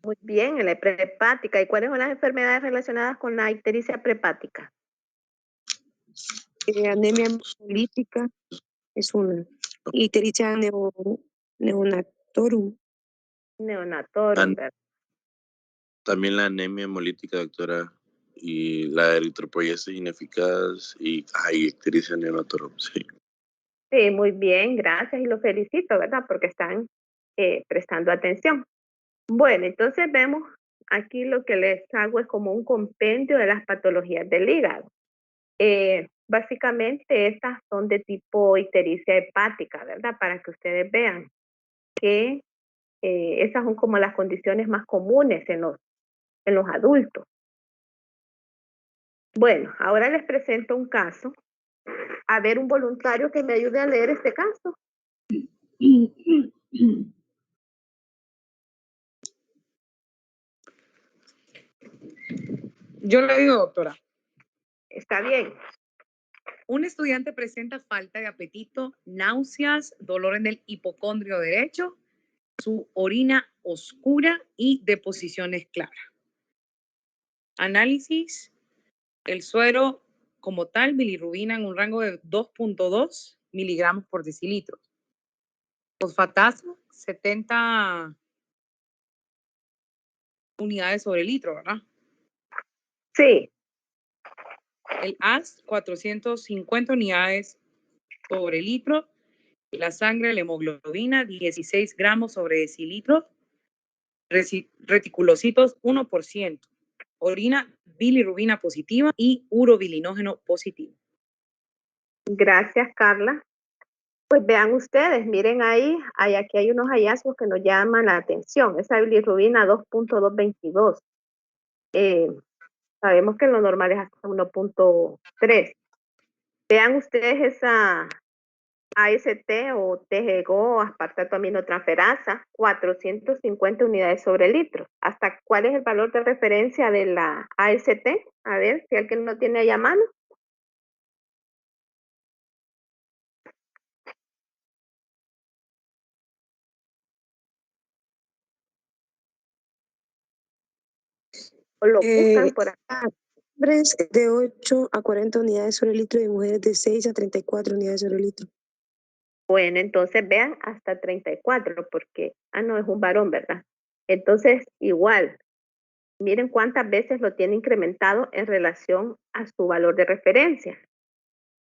Muy bien, en la prehepática. ¿Y cuáles son las enfermedades relacionadas con la ictericia prehepática? anemia hemolítica es una. Ictericia neonatorum. Neonatorum, ¿verdad? También la anemia hemolítica, doctora, y la eritropoyesis ineficaz y ictericia neonatorum, sí. Sí, muy bien, gracias y los felicito, ¿verdad? Porque están prestando atención. Bueno, entonces vemos aquí lo que les hago es como un compendio de las patologías del hígado. Básicamente estas son de tipo ictericia hepática, ¿verdad? Para que ustedes vean que esas son como las condiciones más comunes en los adultos. Bueno, ahora les presento un caso. A ver, un voluntario que me ayude a leer este caso. Yo le digo, doctora. Está bien. Un estudiante presenta falta de apetito, náuseas, dolor en el hipocondrio derecho, su orina oscura y deposiciones claras. Análisis, el suero como tal, bilirrubina en un rango de 2.2 miligramos por decilitro. Fosfatazo, 70 unidades sobre litro, ¿verdad? Sí. El AS, 450 unidades sobre litro. La sangre, la hemoglobina, 16 gramos sobre decilitro. Reticulocitos, 1%. Orina, bilirrubina positiva y urobilinógeno positivo. Gracias, Carla. Pues vean ustedes, miren ahí, aquí hay unos hallazgos que nos llaman la atención. Esa bilirrubina 2.222. Sabemos que lo normal es hasta 1.3. Vean ustedes esa AST o TGO, aspartato aminotransferasa, 450 unidades sobre litro. ¿Hasta cuál es el valor de referencia de la AST? A ver, si alguien lo tiene ahí a mano. ¿O lo buscan por acá? Hombres de 8 a 40 unidades sobre litro y mujeres de 6 a 34 unidades sobre litro. Bueno, entonces vean hasta 34, porque, no, es un varón, ¿verdad? Entonces, igual, miren cuántas veces lo tiene incrementado en relación a su valor de referencia.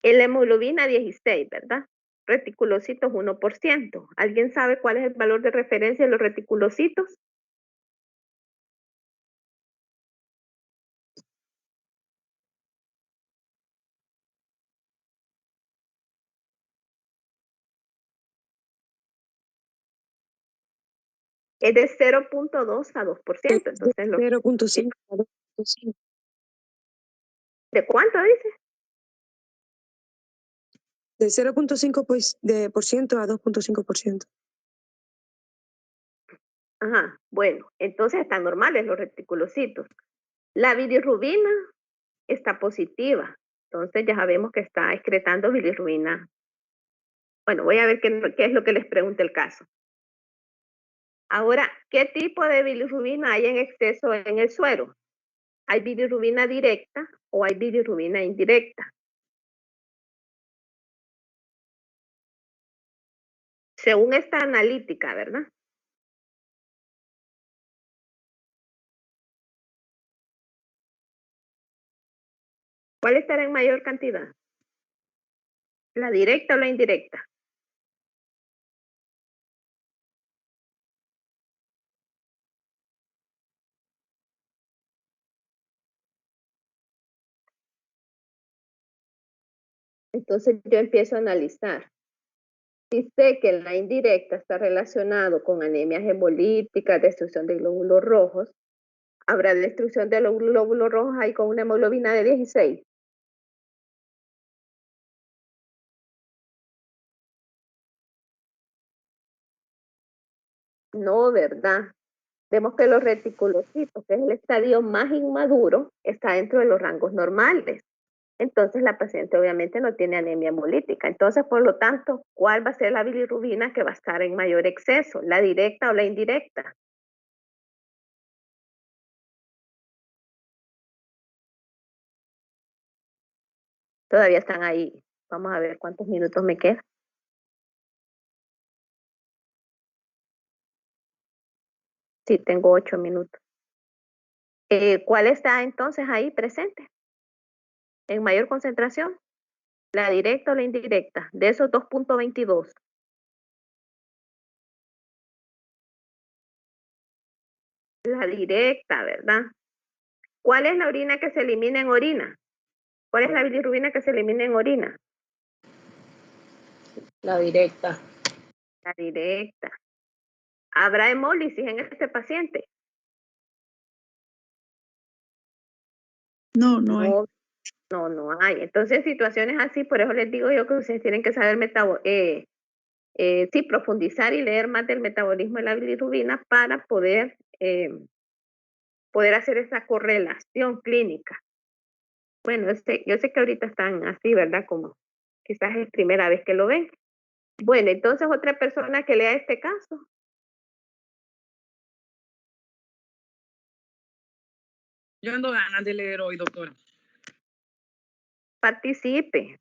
El hemoglobina 16, ¿verdad? Reticulocitos 1%. ¿Alguien sabe cuál es el valor de referencia de los reticulocitos? Es de 0.2 a 2%. Entonces, 0.5 a 2.5. ¿de cuánto dice? De 0.5 pues, por ciento a 2.5%. Ajá, bueno, entonces están normales los reticulocitos. La bilirrubina está positiva, entonces ya sabemos que está excretando bilirrubina. Bueno, voy a ver qué es lo que les pregunta el caso. Ahora, ¿qué tipo de bilirrubina hay en exceso en el suero? ¿Hay bilirrubina directa o hay bilirrubina indirecta? Según esta analítica, ¿verdad? ¿Cuál estará en mayor cantidad? ¿La directa o la indirecta? Entonces yo empiezo a analizar. Si sé que la indirecta está relacionado con anemias hemolíticas, destrucción de glóbulos rojos, ¿habrá destrucción de los glóbulos rojos ahí con una hemoglobina de 16? No, ¿verdad? Vemos que los reticulocitos, que es el estadio más inmaduro, está dentro de los rangos normales. Entonces la paciente obviamente no tiene anemia hemolítica. Entonces, por lo tanto, ¿cuál va a ser la bilirrubina que va a estar en mayor exceso? ¿La directa o la indirecta? Todavía están ahí. Vamos a ver cuántos minutos me quedan. Sí, tengo 8 minutos. ¿Cuál está entonces ahí presente? En mayor concentración. ¿La directa o la indirecta? De esos 2.22. La directa, ¿verdad? ¿Cuál es la orina que se elimina en orina? ¿Cuál es la bilirrubina que se elimina en orina? La directa. La directa. ¿Habrá hemólisis en este paciente? No, no hay. No hay. Entonces, situaciones así, por eso les digo yo que ustedes tienen que saber sí, profundizar y leer más del metabolismo de la bilirrubina para poder hacer esa correlación clínica. Bueno, yo sé que ahorita están así, ¿verdad? Como quizás es primera vez que lo ven. Bueno, entonces otra persona que lea este caso. Yo ando ganas de leer hoy, doctora. Participe.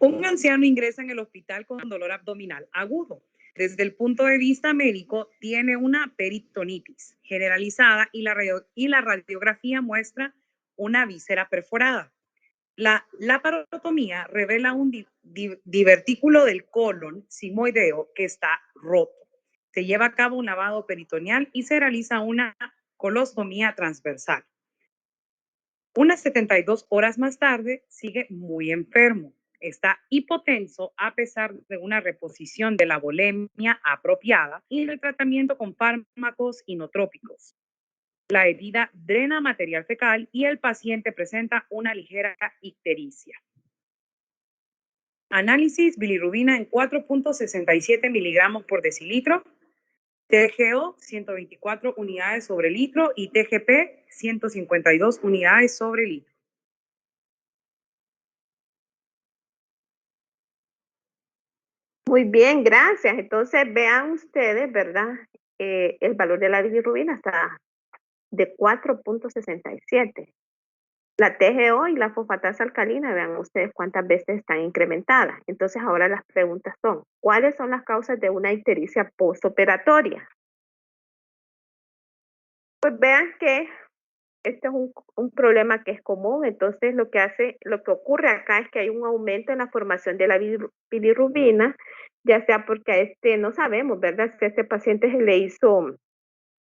Un anciano ingresa en el hospital con dolor abdominal agudo. Desde el punto de vista médico, tiene una peritonitis generalizada y la radiografía muestra una víscera perforada. La laparotomía revela un divertículo del colon sigmoideo que está roto. Se lleva a cabo un lavado peritoneal y se realiza una colostomía transversal. Unas 72 horas más tarde, sigue muy enfermo. Está hipotenso a pesar de una reposición de la volemia apropiada y del tratamiento con fármacos inotrópicos. La herida drena material fecal y el paciente presenta una ligera ictericia. Análisis: bilirrubina en 4.67 miligramos por decilitro, TGO 124 unidades sobre litro y TGP 152 unidades sobre litro. Muy bien, gracias. Entonces vean ustedes, ¿verdad? El valor de la bilirrubina está de 4.67. La TGO y la fosfatasa alcalina, vean ustedes cuántas veces están incrementadas. Entonces ahora las preguntas son, ¿cuáles son las causas de una ictericia postoperatoria? Pues vean que este es un problema que es común. Entonces lo que ocurre acá es que hay un aumento en la formación de la bilirrubina, ya sea porque a no sabemos, ¿verdad? Si a este paciente se le hizo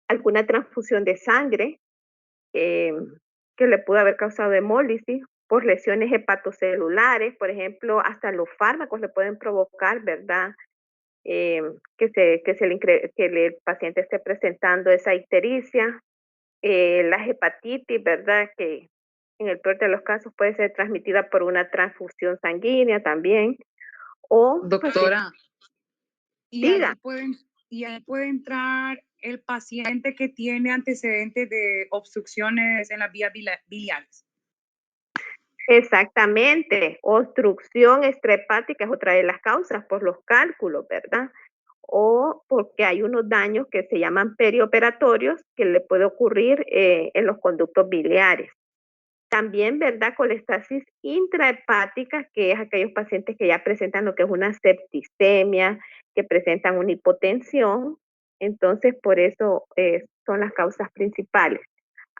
alguna transfusión de sangre, que le pudo haber causado hemólisis por lesiones hepatocelulares, por ejemplo, hasta los fármacos le pueden provocar, ¿verdad? Que el paciente esté presentando esa ictericia, la hepatitis, ¿verdad? Que en el peor de los casos puede ser transmitida por una transfusión sanguínea también, o Doctora, diga. y ahí puede entrar el paciente que tiene antecedentes de obstrucciones en las vías biliares. Exactamente, obstrucción extrahepática es otra de las causas por los cálculos, ¿verdad? O porque hay unos daños que se llaman perioperatorios que le puede ocurrir en los conductos biliares. También, ¿verdad? Colestasis intrahepática, que es aquellos pacientes que ya presentan lo que es una septicemia, que presentan una hipotensión. Entonces, por eso son las causas principales.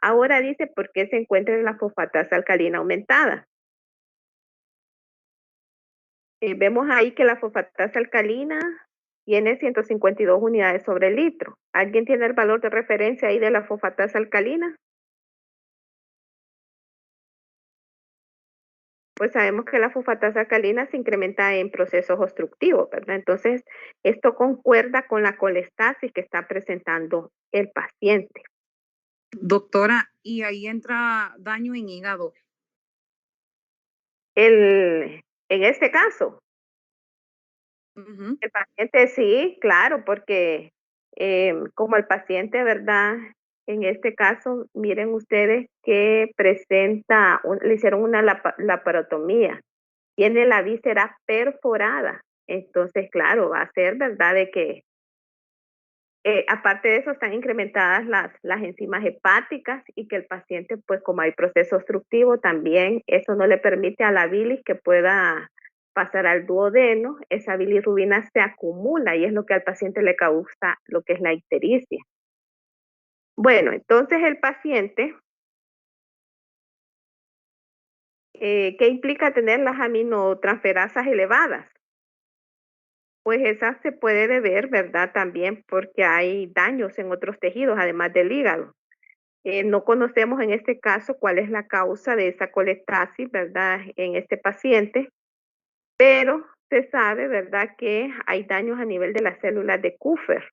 Ahora dice, ¿por qué se encuentra la fosfatasa alcalina aumentada? Vemos ahí que la fosfatasa alcalina tiene 152 unidades sobre litro. ¿Alguien tiene el valor de referencia ahí de la fosfatasa alcalina? Pues sabemos que la fosfatasa alcalina se incrementa en procesos obstructivos, ¿verdad? Entonces, esto concuerda con la colestasis que está presentando el paciente. Doctora, y ahí entra daño en hígado. En este caso, Uh-huh. el paciente sí, claro, porque como el paciente, ¿verdad? En este caso, miren ustedes que presenta, le hicieron una laparotomía, tiene la víscera perforada. Entonces, claro, va a ser, ¿verdad? De que aparte de eso, están incrementadas las enzimas hepáticas y que el paciente, pues como hay proceso obstructivo, también eso no le permite a la bilis que pueda pasar al duodeno. Esa bilirrubina se acumula y es lo que al paciente le causa lo que es la ictericia. Bueno, entonces el paciente, ¿qué implica tener las aminotransferasas elevadas? Pues esa se puede deber, ¿verdad? También porque hay daños en otros tejidos, además del hígado. No conocemos en este caso cuál es la causa de esa colestasis, ¿verdad? En este paciente, pero se sabe, ¿verdad? Que hay daños a nivel de las células de Kupffer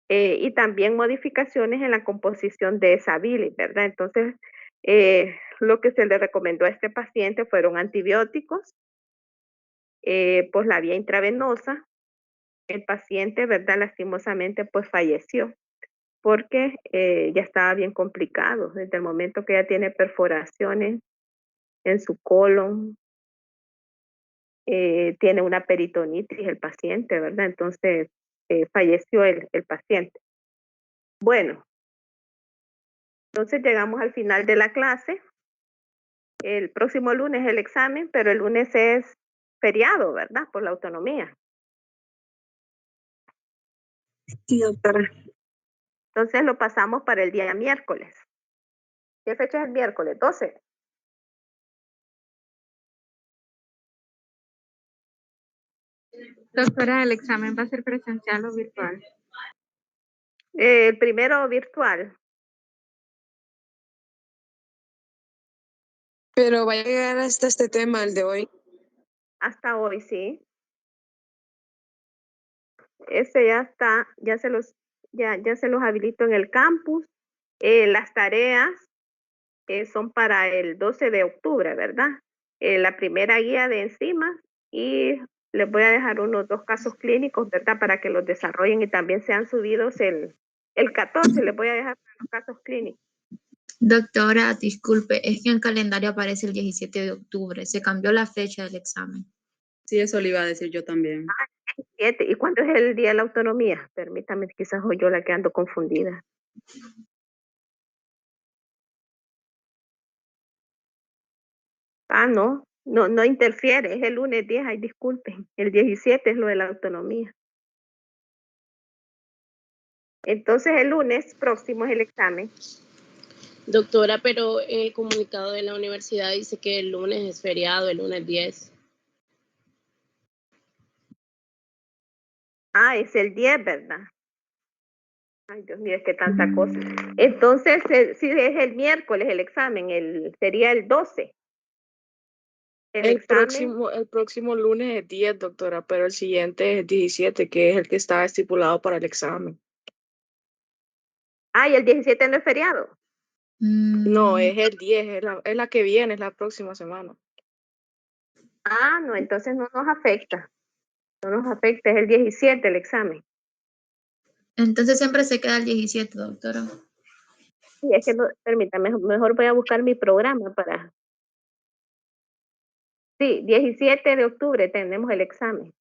y también modificaciones en la composición de esa bilis, ¿verdad? Entonces, lo que se le recomendó a este paciente fueron antibióticos por la vía intravenosa. El paciente, ¿verdad? Lastimosamente, pues falleció porque ya estaba bien complicado desde el momento que ya tiene perforaciones en su colon, tiene una peritonitis el paciente, ¿verdad? Entonces falleció el paciente. Bueno, entonces llegamos al final de la clase. El próximo lunes el examen, pero el lunes es feriado, ¿verdad? Por la autonomía. Sí, doctora. Entonces lo pasamos para el día miércoles. ¿Qué fecha es el miércoles? 12. Doctora, ¿el examen va a ser presencial o virtual? El primero virtual. Pero va a llegar hasta este tema, el de hoy. Hasta hoy, sí. Ese ya está, ya se los habilito en el campus. Las tareas son para el 12 de octubre, ¿verdad? La primera guía de enzimas y les voy a dejar unos 2 casos clínicos, ¿verdad? Para que los desarrollen y también sean subidos el 14, les voy a dejar los casos clínicos. Doctora, disculpe, es que en el calendario aparece el 17 de octubre. Se cambió la fecha del examen. Sí, eso le iba a decir yo también. 17. ¿Y cuándo es el Día de la Autonomía? Permítame, quizás soy yo la que ando confundida. Ah, no interfiere, es el lunes 10, ay, disculpen. El 17 es lo de la autonomía. Entonces el lunes próximo es el examen. Doctora, pero el comunicado de la universidad dice que el lunes es feriado, el lunes 10. Ah, es el 10, ¿verdad? Ay, Dios mío, es que tanta cosa. Entonces, si es el miércoles el examen, sería el 12. El próximo lunes es 10, doctora, pero el siguiente es 17, que es el que está estipulado para el examen. Ah, y el 17 no es feriado. No, es el 10, es la que viene, es la próxima semana. Ah, no, entonces no nos afecta. No nos afecta, es el 17 el examen. Entonces siempre se queda el 17, doctora. Sí, es que no, permítame, mejor voy a buscar mi programa para... Sí, 17 de octubre tenemos el examen.